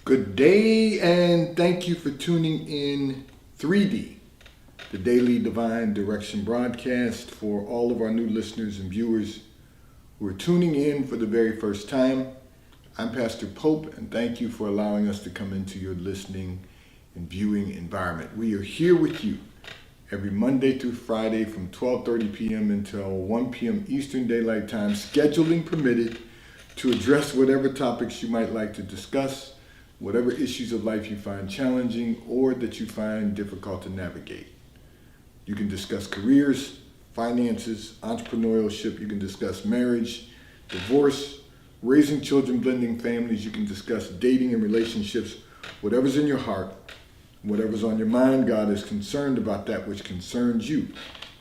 Good day, and thank you for tuning in 3D, the daily Divine Direction broadcast for all of our new listeners and viewers who are tuning in for the very first time. I'm Pastor Pope, and thank you for allowing us to come into your listening and viewing environment. We are here with you every Monday through Friday from 12:30 p.m. until 1 p.m. Eastern Daylight Time, scheduling permitted, to address whatever topics you might like to discuss, whatever issues of life you find challenging or that you find difficult to navigate. You can discuss careers, finances, entrepreneurship. You can discuss marriage, divorce, raising children, blending families. You can discuss dating and relationships. Whatever's in your heart, whatever's on your mind, God is concerned about that which concerns you.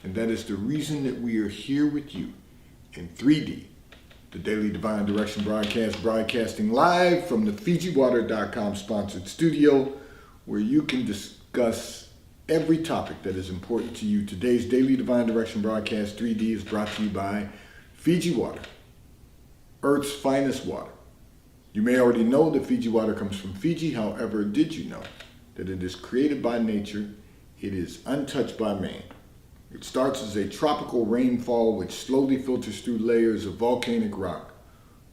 And that is the reason that we are here with you in 3D. The Daily Divine Direction broadcast, broadcasting live from the FijiWater.com sponsored studio, where you can discuss every topic that is important to you. Today's Daily Divine Direction broadcast 3D is brought to you by Fiji Water, Earth's finest water. You may already know that Fiji water comes from Fiji. However, did you know that it is created by nature? It is untouched by man. It starts as a tropical rainfall which slowly filters through layers of volcanic rock,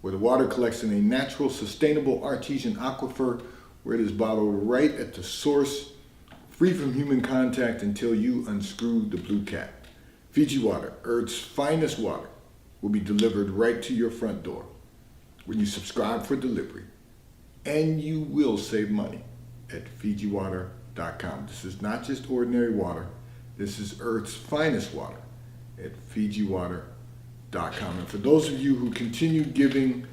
where the water collects in a natural, sustainable artesian aquifer, where it is bottled right at the source, free from human contact until you unscrew the blue cap. Fiji Water, Earth's finest water, will be delivered right to your front door when you subscribe for delivery. And you will save money at FijiWater.com. This is not just ordinary water. This is Earth's finest water at FijiWater.com. And for those of you who continue giving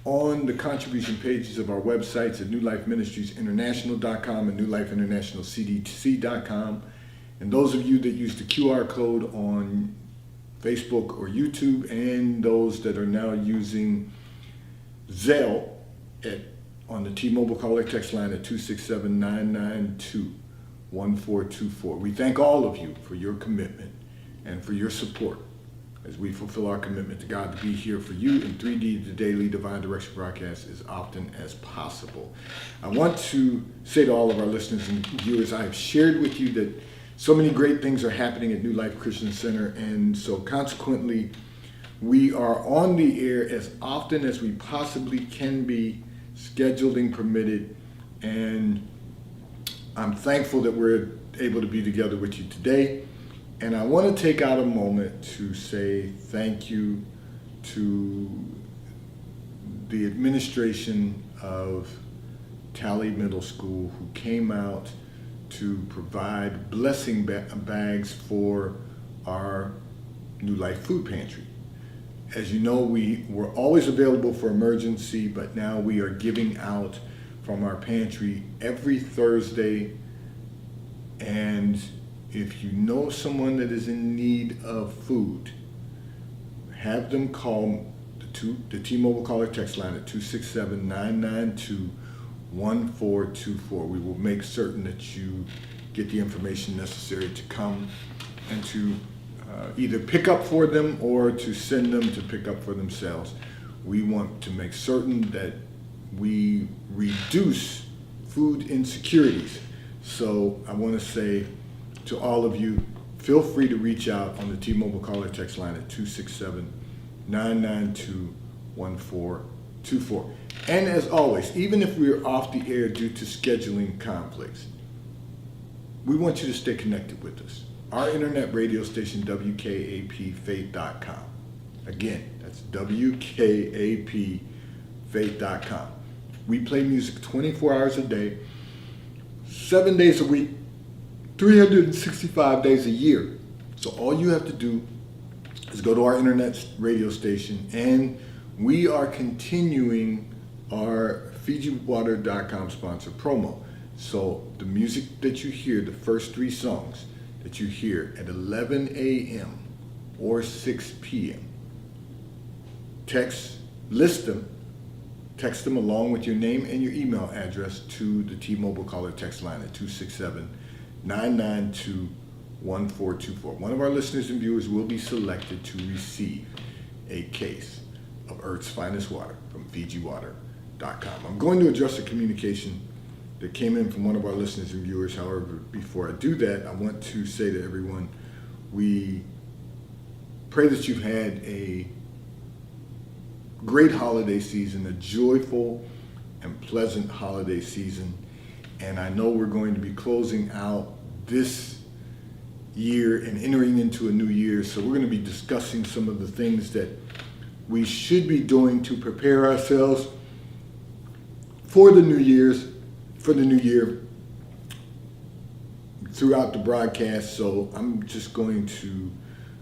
on the contribution pages of our websites at NewLifeMinistriesInternational.com and NewLifeInternationalCDC.com, and those of you that use the QR code on Facebook or YouTube, and those that are now using Zelle on the T-Mobile caller text line at 267-992-1424. We thank all of you for your commitment and for your support as we fulfill our commitment to God to be here for you in 3D, the Daily Divine Direction broadcast, as often as possible. I want to say to all of our listeners and viewers, I have shared with you that so many great things are happening at New Life Christian Center, and so consequently, we are on the air as often as we possibly can be, scheduling permitted, and I'm thankful that we're able to be together with you today. And I want to take out a moment to say thank you to the administration of Tally Middle School, who came out to provide blessing bags for our New Life Food Pantry. As you know, we were always available for emergency, but now we are giving out from our pantry every Thursday. And if you know someone that is in need of food, have them call the T-Mobile caller text line at 267-992-1424. We will make certain that you get the information necessary to come and to either pick up for them or to send them to pick up for themselves. We want to make certain that we reduce food insecurities. So I want to say to all of you, feel free to reach out on the T-Mobile caller text line at 267-992-1424. And as always, even if we're off the air due to scheduling conflicts, we want you to stay connected with us. Our internet radio station, WKAPFaith.com. Again, that's WKAPFaith.com. We play music 24 hours a day, 7 days a week, 365 days a year. So all you have to do is go to our internet radio station, and we are continuing our FijiWater.com sponsor promo. So the music that you hear, the first three songs that you hear at 11 a.m. or 6 p.m., text them along with your name and your email address to the T-Mobile caller text line at 267-992-1424. One of our listeners and viewers will be selected to receive a case of Earth's finest water from FijiWater.com. I'm going to address a communication that came in from one of our listeners and viewers. However, before I do that, I want to say to everyone, we pray that you've had a great holiday season, a joyful and pleasant holiday season. And I know we're going to be closing out this year and entering into a new year. So we're going to be discussing some of the things that we should be doing to prepare ourselves for the new year throughout the broadcast. So I'm just going to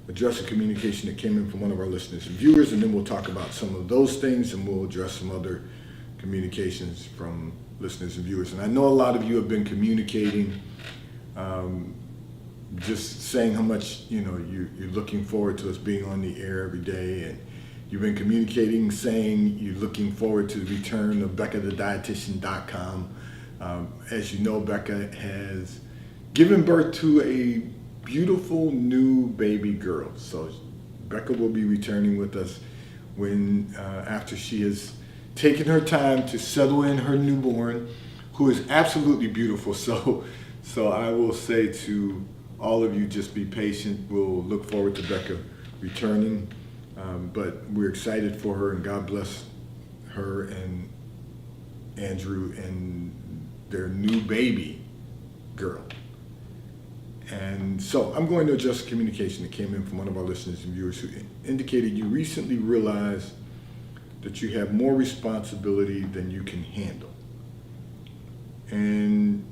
address a communication that came in from one of our listeners and viewers, and then we'll talk about some of those things, and we'll address some other communications from listeners and viewers. And I know a lot of you have been communicating, just saying how much you're looking forward to us being on the air every day, and you've been communicating saying you're looking forward to the return of BeccaTheDietitian.com. As you know, Becca has given birth to a beautiful new baby girl. So Becca will be returning with us when after she has taken her time to settle in her newborn, who is absolutely beautiful. So I will say to all of you, just be patient. We'll look forward to Becca returning, but we're excited for her, and God bless her and Andrew and their new baby girl. And so I'm going to address communication that came in from one of our listeners and viewers who indicated you recently realized that you have more responsibility than you can handle. And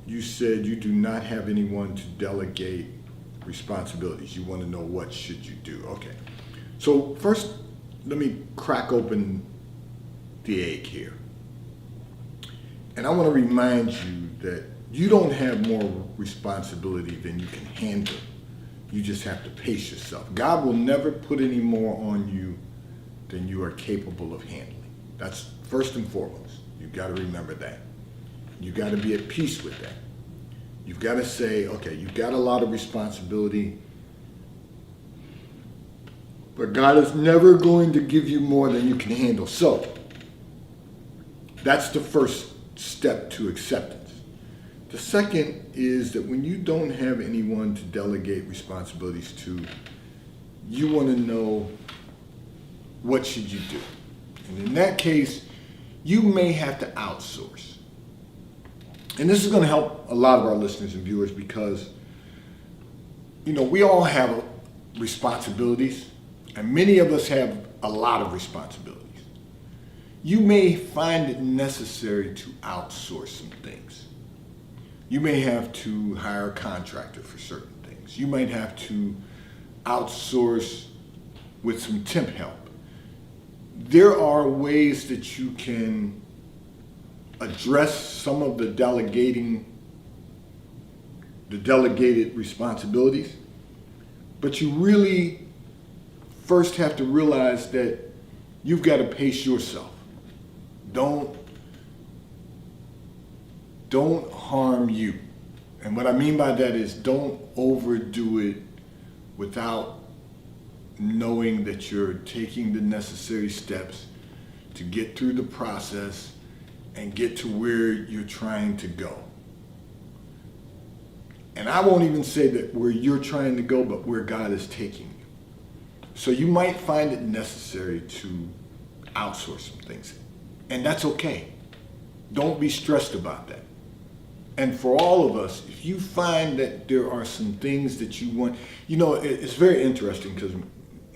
you said you do not have anyone to delegate responsibilities. You want to know what should you do. Okay. So first, let me crack open the egg here. And I want to remind you that you don't have more responsibility than you can handle. You just have to pace yourself. God will never put any more on you than you are capable of handling. That's first and foremost. You've got to remember that. You've got to be at peace with that. You've got to say, okay, you've got a lot of responsibility, but God is never going to give you more than you can handle. So that's the first step to acceptance. The second is that when you don't have anyone to delegate responsibilities to, you want to know, what should you do? And in that case, you may have to outsource. And this is going to help a lot of our listeners and viewers because, we all have responsibilities, and many of us have a lot of responsibilities. You may find it necessary to outsource some things. You may have to hire a contractor for certain things. You might have to outsource with some temp help. There are ways that you can address some of the delegated responsibilities, but you really first have to realize that you've got to pace yourself. Don't harm you. And what I mean by that is don't overdo it without knowing that you're taking the necessary steps to get through the process and get to where you're trying to go. And I won't even say that where you're trying to go, but where God is taking you. So you might find it necessary to outsource some things. And that's okay. Don't be stressed about that. And for all of us, if you find that there are some things that you want, it's very interesting because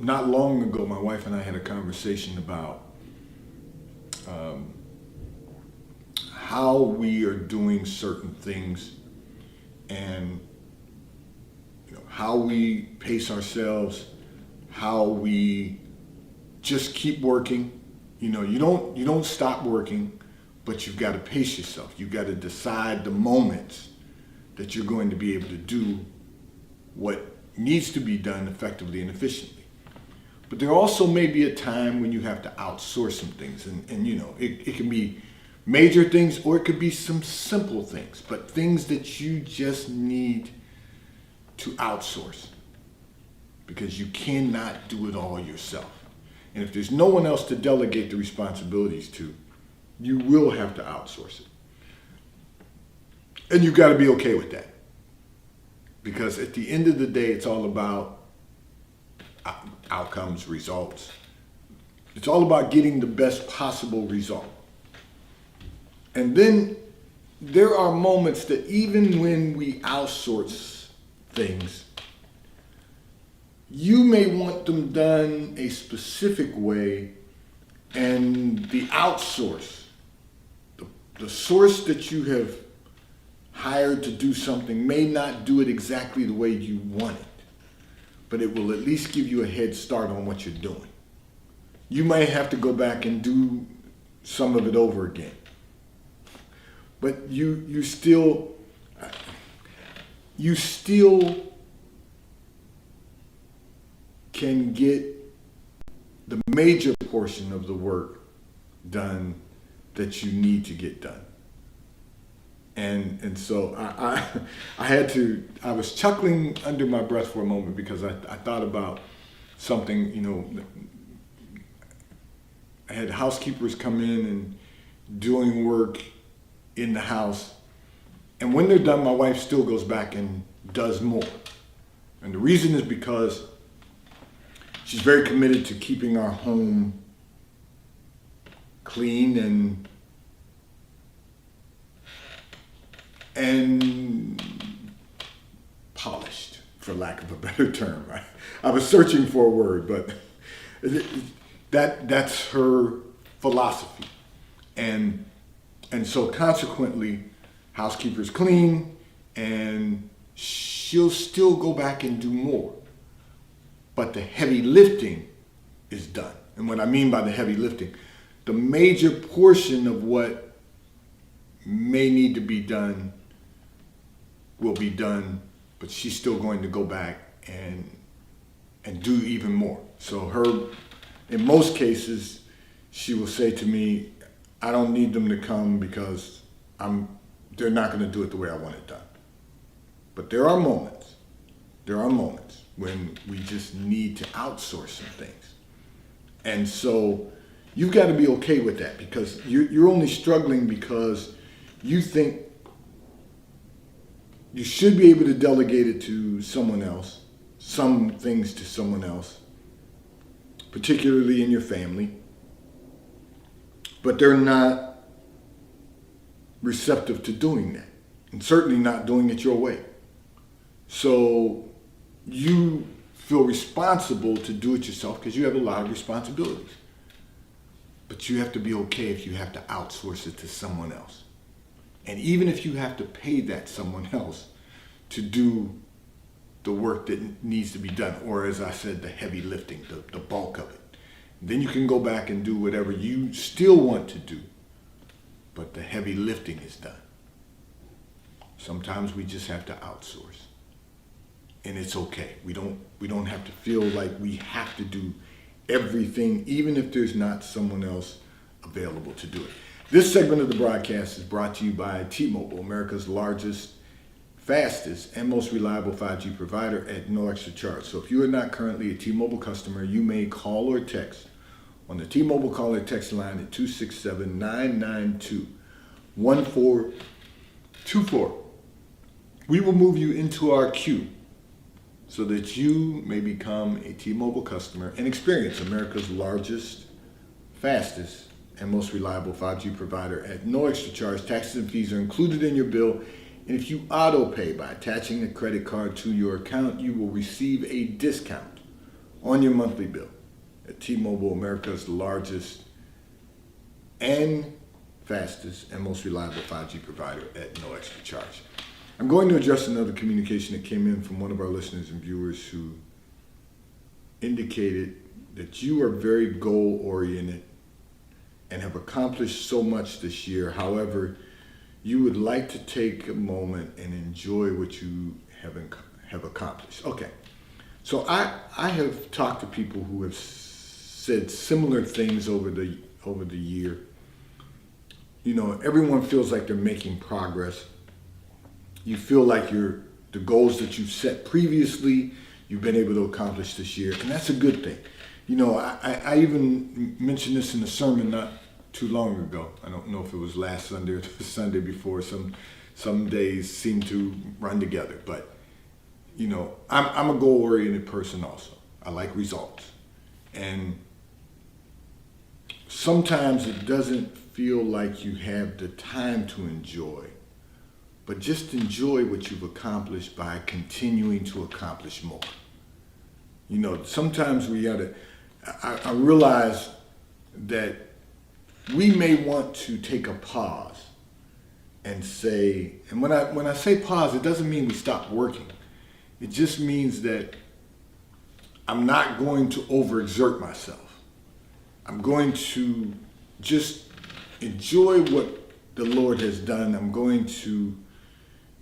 not long ago, my wife and I had a conversation about how we are doing certain things and how we pace ourselves, how we just keep working. You don't stop working. But you've got to pace yourself. You've got to decide the moments that you're going to be able to do what needs to be done effectively and efficiently. But there also may be a time when you have to outsource some things. And it can be major things or it could be some simple things, but things that you just need to outsource because you cannot do it all yourself. And if there's no one else to delegate the responsibilities to, you will have to outsource it. And you got to be okay with that. Because at the end of the day, it's all about outcomes, results. It's all about getting the best possible result. And then there are moments that even when we outsource things, you may want them done a specific way, and the outsource, the source that you have hired to do something may not do it exactly the way you want it, but it will at least give you a head start on what you're doing. You might have to go back and do some of it over again, but you still can get the major portion of the work done that you need to get done. And so I was chuckling under my breath for a moment because I thought about something, I had housekeepers come in and doing work in the house. And when they're done, my wife still goes back and does more. And the reason is because she's very committed to keeping our home clean and polished, for lack of a better term. I was searching for a word, but that's her philosophy. And so consequently, housekeeper's clean, and she'll still go back and do more. But the heavy lifting is done. And what I mean by the heavy lifting, the major portion of what may need to be done will be done, but she's still going to go back and do even more. So in most cases, she will say to me, I don't need them to come because they're not going to do it the way I want it done. But there are moments when we just need to outsource some things. And so you've got to be okay with that, because you're only struggling because you think you should be able to delegate it to someone else, some things to someone else, particularly in your family, but they're not receptive to doing that, and certainly not doing it your way. So you feel responsible to do it yourself because you have a lot of responsibilities. But you have to be okay if you have to outsource it to someone else. And even if you have to pay that someone else to do the work that needs to be done, or as I said, the heavy lifting, the bulk of it, then you can go back and do whatever you still want to do, but the heavy lifting is done. Sometimes we just have to outsource. And it's okay. We don't have to feel like we have to do everything, even if there's not someone else available to do it. This segment of the broadcast is brought to you by T-Mobile, America's largest, fastest, and most reliable 5G provider at no extra charge. So if you are not currently a T-Mobile customer, you may call or text on the T-Mobile call or text line at 267-992-1424. We will move you into our queue so that you may become a T-Mobile customer and experience America's largest, fastest, and most reliable 5G provider at no extra charge. Taxes and fees are included in your bill. And if you auto pay by attaching a credit card to your account, you will receive a discount on your monthly bill at T-Mobile, America's largest and fastest and most reliable 5G provider at no extra charge. I'm going to address another communication that came in from one of our listeners and viewers who indicated that you are very goal-oriented and have accomplished so much this year. However, you would like to take a moment and enjoy what you have accomplished. Okay, so I have talked to people who have said similar things over the year. Everyone feels like they're making progress. You feel like the goals that you've set previously, you've been able to accomplish this year, and that's a good thing. I even mentioned this in the sermon too long ago. I don't know if it was last Sunday or the Sunday before. Some days seem to run together, but I'm a goal-oriented person also. I like results, and sometimes it doesn't feel like you have the time to enjoy, but just enjoy what you've accomplished by continuing to accomplish more. Sometimes we gotta, I realize that we may want to take a pause and say, and when I say pause, it doesn't mean we stop working. It just means that I'm not going to overexert myself. I'm going to just enjoy what the Lord has done. I'm going to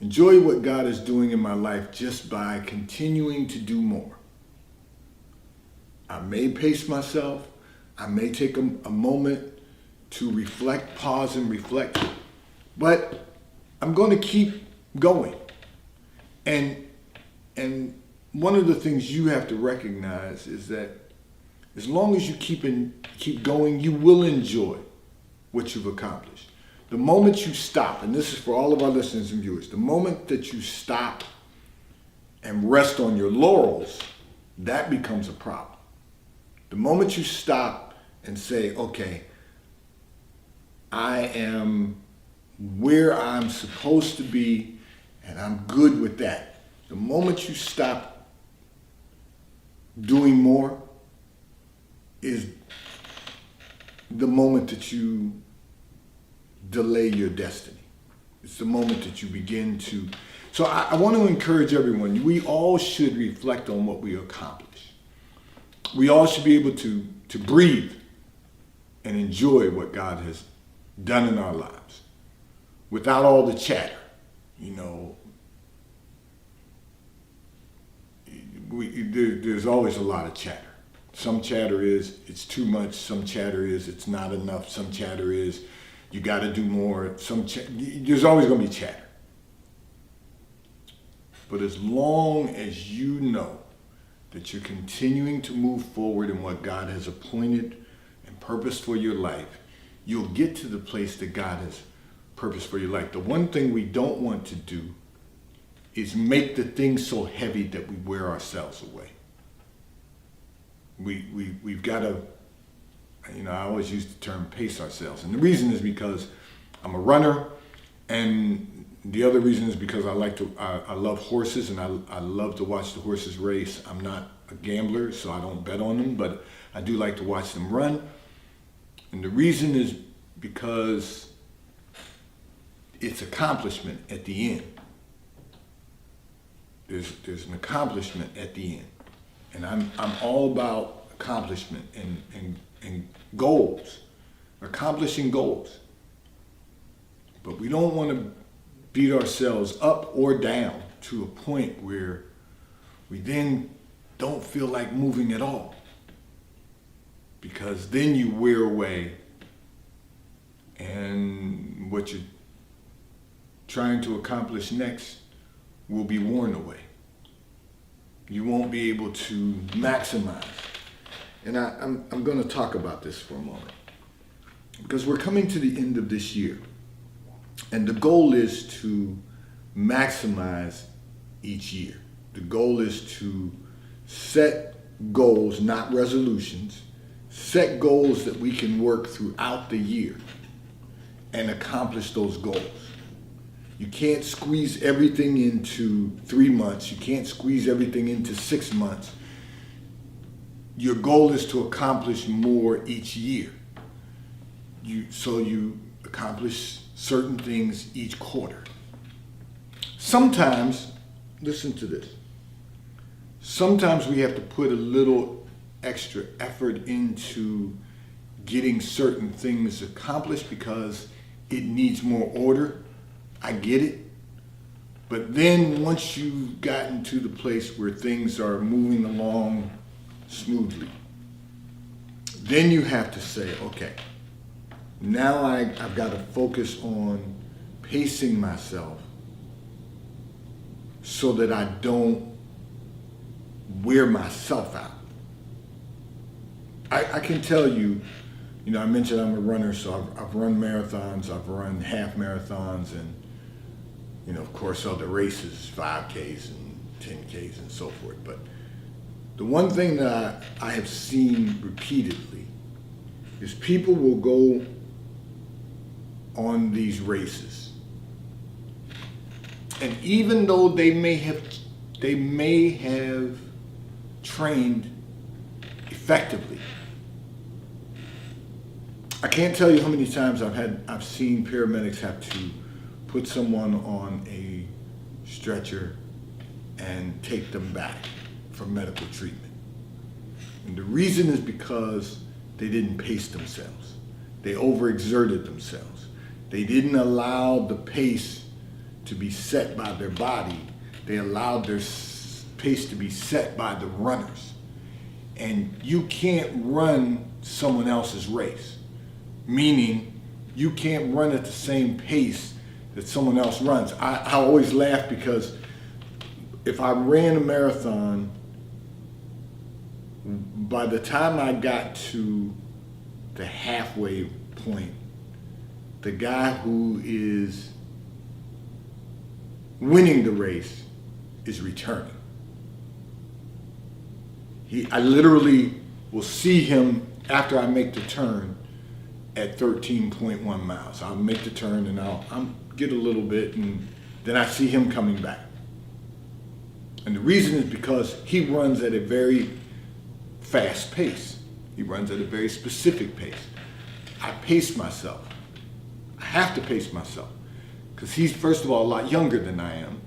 enjoy what God is doing in my life just by continuing to do more. I may pace myself. I may take a moment to reflect, pause and reflect, but I'm going to keep going. And one of the things you have to recognize is that as long as you keep going, you will enjoy what you've accomplished. The moment you stop, and this is for all of our listeners and viewers, the moment that you stop and rest on your laurels, that becomes a problem. The moment you stop and say, okay, I am where I'm supposed to be and I'm good with that. The moment you stop doing more is the moment that you delay your destiny. It's the moment that you begin to. So I want to encourage everyone, we all should reflect on what we accomplish. We all should be able to breathe and enjoy what God has done in our lives without all the chatter. There's always a lot of chatter. Some chatter is it's too much. Some chatter is it's not enough. Some chatter is you got to do more. There's always going to be chatter. But as long as you know that you're continuing to move forward in what God has appointed and purposed for your life, you'll get to the place that God has purposed for your life. The one thing we don't want to do is make the thing so heavy that we wear ourselves away. We've got to, I always use the term pace ourselves. And the reason is because I'm a runner, and the other reason is because I love horses, and I love to watch the horses race. I'm not a gambler, so I don't bet on them, but I do like to watch them run. And the reason is because it's accomplishment at the end. There's an accomplishment at the end. And I'm all about accomplishment and goals, accomplishing goals. But we don't want to beat ourselves up or down to a point where we then don't feel like moving at all. Because then you wear away, and what you're trying to accomplish next will be worn away. You won't be able to maximize. And I'm going to talk about this for a moment, because we're coming to the end of this year, and the goal is to maximize each year. The goal is to set goals, not resolutions. Set goals that we can work throughout the year and accomplish those goals. You can't squeeze everything into 3 months. You can't squeeze everything into 6 months. Your goal is to accomplish more each year. So you accomplish certain things each quarter. Sometimes, listen to this, sometimes we have to put a little extra effort into getting certain things accomplished because it needs more order. I get it. But then once you've gotten to the place where things are moving along smoothly, then you have to say, okay, now I've got to focus on pacing myself so that I don't wear myself out. I can tell you I mentioned I'm a runner, so I've run marathons, I've run half marathons, and of course other races, 5Ks and 10Ks and so forth. But the one thing that I have seen repeatedly is people will go on these races, and even though they may have trained effectively, I can't tell you how many times I've seen paramedics have to put someone on a stretcher and take them back for medical treatment. And the reason is because they didn't pace themselves. They overexerted themselves. They didn't allow the pace to be set by their body. They allowed their pace to be set by the runners. And you can't run someone else's race, meaning you can't run at the same pace that someone else runs. I always laugh because if I ran a marathon, by the time I got to the halfway point, the guy who is winning the race is returning. I literally will see him after I make the turn at 13.1 miles. I'll make the turn and I'll get a little bit, and then I see him coming back. And the reason is because he runs at a very fast pace. He runs at a very specific pace. I pace myself. I have to pace myself because he's, first of all, a lot younger than I am.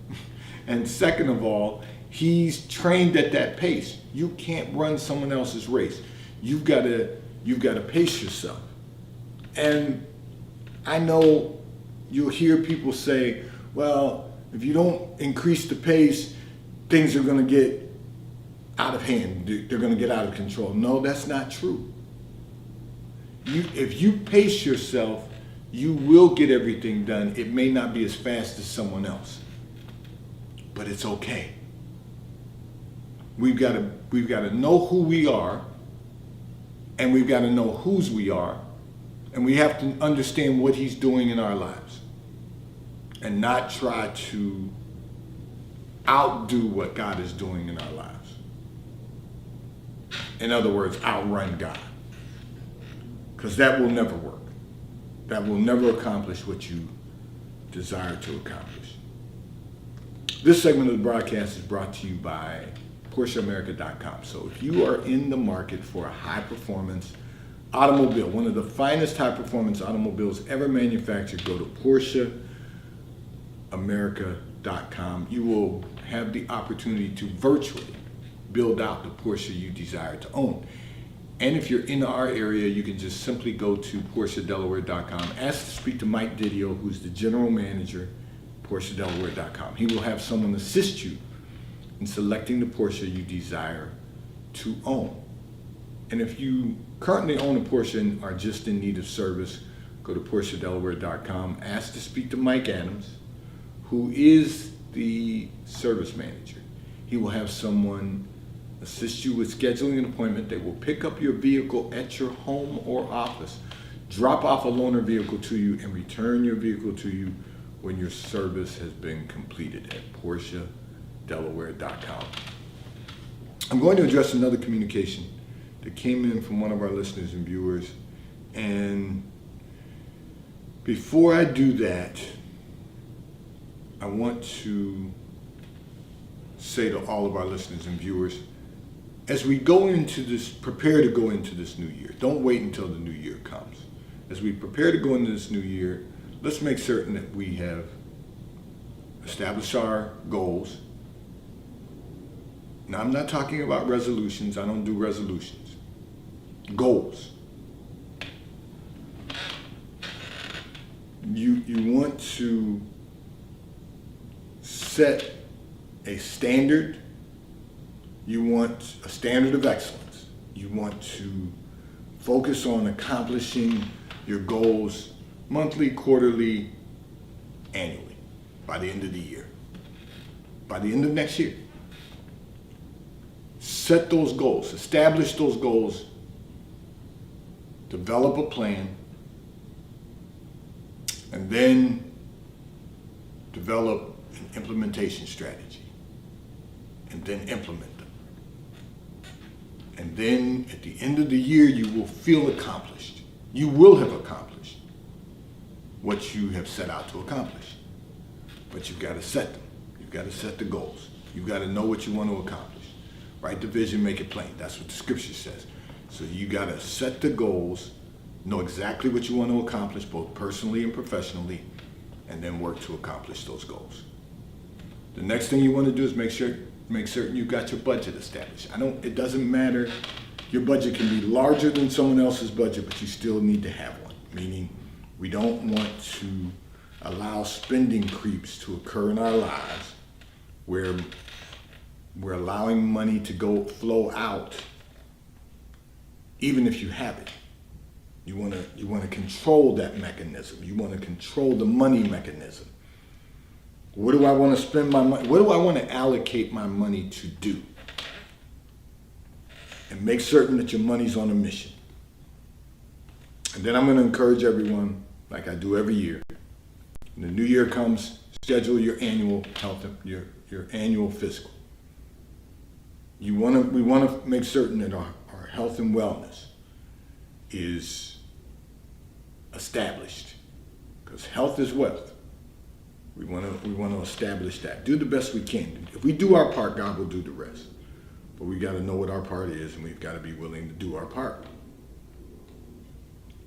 And second of all, he's trained at that pace. You can't run someone else's race. You've got to pace yourself. And I know you'll hear people say, well, if you don't increase the pace, things are going to get out of hand. They're going to get out of control. No, that's not true. If you pace yourself, you will get everything done. It may not be as fast as someone else, but it's okay. We've got to know who we are, and we've got to know whose we are, and we have to understand what he's doing in our lives and not try to outdo what God is doing in our lives. In other words, outrun God. Because that will never work. That will never accomplish what you desire to accomplish. This segment of the broadcast is brought to you by PorscheAmerica.com. So if you are in the market for a high-performance automobile, one of the finest high-performance automobiles ever manufactured, go to PorscheAmerica.com. You will have the opportunity to virtually build out the Porsche you desire to own. And if you're in our area, you can just simply go to PorscheDelaware.com. Ask to speak to Mike Didio, who's the general manager, PorscheDelaware.com. He will have someone assist you in selecting the Porsche you desire to own. And if you currently own a Porsche and are just in need of service, go to PorscheDelaware.com. Ask to speak to Mike Adams, who is the service manager. He will have someone assist you with scheduling an appointment. They will pick up your vehicle at your home or office, drop off a loaner vehicle to you, and return your vehicle to you when your service has been completed at PorscheDelaware.com. I'm going to address another communication that came in from one of our listeners and viewers. And before I do that, I want to say to all of our listeners and viewers, as we go into this, prepare to go into this new year, don't wait until the new year comes. As we prepare to go into this new year, let's make certain that we have established our goals. Now, I'm not talking about resolutions. I don't do resolutions. Goals. You want to set a standard. You want a standard of excellence. You want to focus on accomplishing your goals monthly, quarterly, annually, by the end of the year, by the end of next year. Set those goals, establish those goals, develop a plan, and then develop an implementation strategy, and then implement them. And then at the end of the year, you will feel accomplished. You will have accomplished what you have set out to accomplish. But you've got to set them. You've got to set the goals. You've got to know what you want to accomplish. Write the vision, make it plain. That's what the scripture says. So you got to set the goals, know exactly what you want to accomplish, both personally and professionally, and then work to accomplish those goals. The next thing you want to do is make certain you've got your budget established. It doesn't matter. Your budget can be larger than someone else's budget, but you still need to have one. Meaning, we don't want to allow spending creeps to occur in our lives where we're allowing money to flow out, even if you have it. You want to control that mechanism. You want to control the money mechanism. What do I want to spend my money? What do I want to allocate my money to do? And make certain that your money's on a mission. And then I'm going to encourage everyone, like I do every year. When the new year comes, schedule your annual health, your annual fiscal. We want to make certain that our health and wellness is established, because health is wealth. We want to establish that. Do the best we can. If we do our part, God will do the rest. But we got to know what our part is, and we've got to be willing to do our part.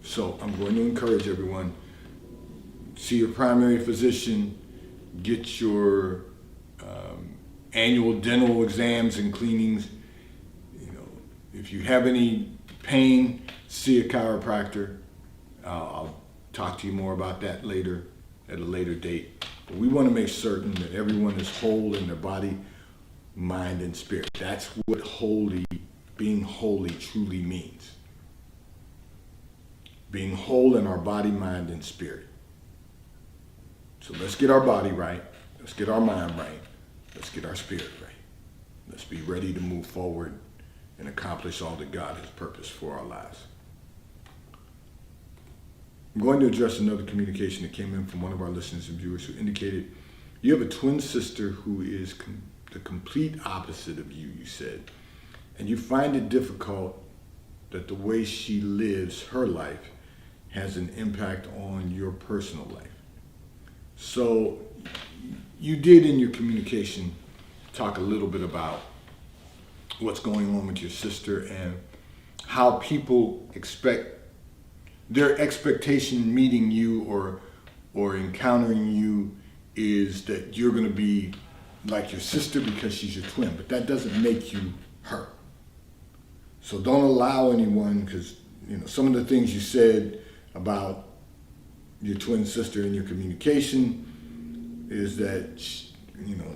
So I'm going to encourage everyone, see your primary physician, get your annual dental exams and cleanings. If you have any pain, see a chiropractor. I'll talk to you more about that later, at a later date. But we want to make certain that everyone is whole in their body, mind, and spirit. That's what being holy truly means. Being whole in our body, mind, and spirit. So let's get our body right. Let's get our mind right. Let's get our spirit right. Let's be ready to move forward and accomplish all that God has purposed for our lives. I'm going to address another communication that came in from one of our listeners and viewers who indicated you have a twin sister who is the complete opposite of you, you said, and you find it difficult that the way she lives her life has an impact on your personal life. So you did in your communication talk a little bit about what's going on with your sister and how people expect their expectation meeting you or encountering you is that you're going to be like your sister because she's your twin, but that doesn't make you her. So don't allow anyone, because some of the things you said about your twin sister in your communication is that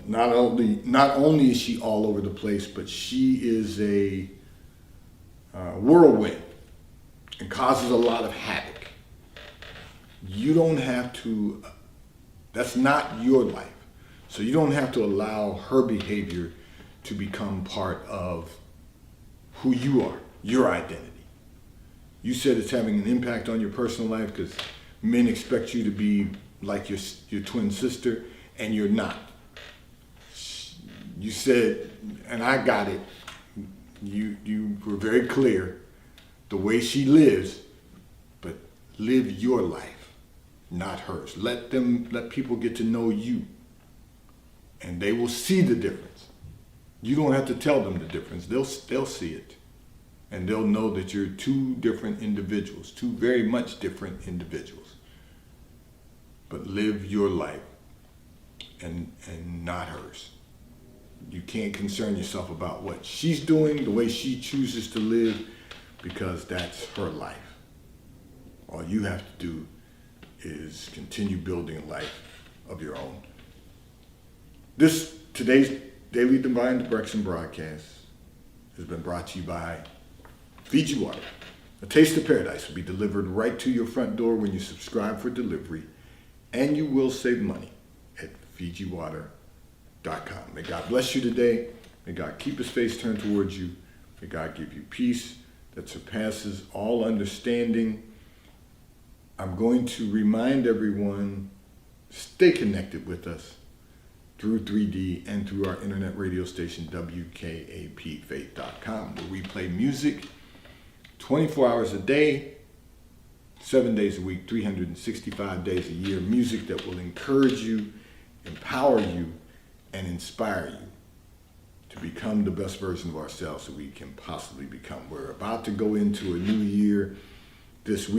not only is she all over the place, but she is a whirlwind and causes a lot of havoc. You don't have to. That's not your life. So you don't have to allow her behavior to become part of who you are, your identity. You said it's having an impact on your personal life because men expect you to be like your twin sister, and you're not. You said, and I got it, you were very clear, the way she lives, but live your life, not hers. Let people get to know you, and they will see the difference. You don't have to tell them the difference. They'll see it, and they'll know that you're two different individuals, two very much different individuals. But live your life and not hers. You can't concern yourself about what she's doing, the way she chooses to live, because that's her life. All you have to do is continue building a life of your own. Today's Daily Divine Direction broadcast has been brought to you by Fiji Water. A taste of paradise will be delivered right to your front door when you subscribe for delivery, and you will save money at FijiWater.com. May God bless you today. May God keep his face turned towards you. May God give you peace that surpasses all understanding. I'm going to remind everyone, stay connected with us through 3D and through our internet radio station, WKAPfaith.com, where we play music 24 hours a day, 7 days a week, 365 days a year, music that will encourage you, empower you, and inspire you to become the best version of ourselves that we can possibly become. We're about to go into a new year this week.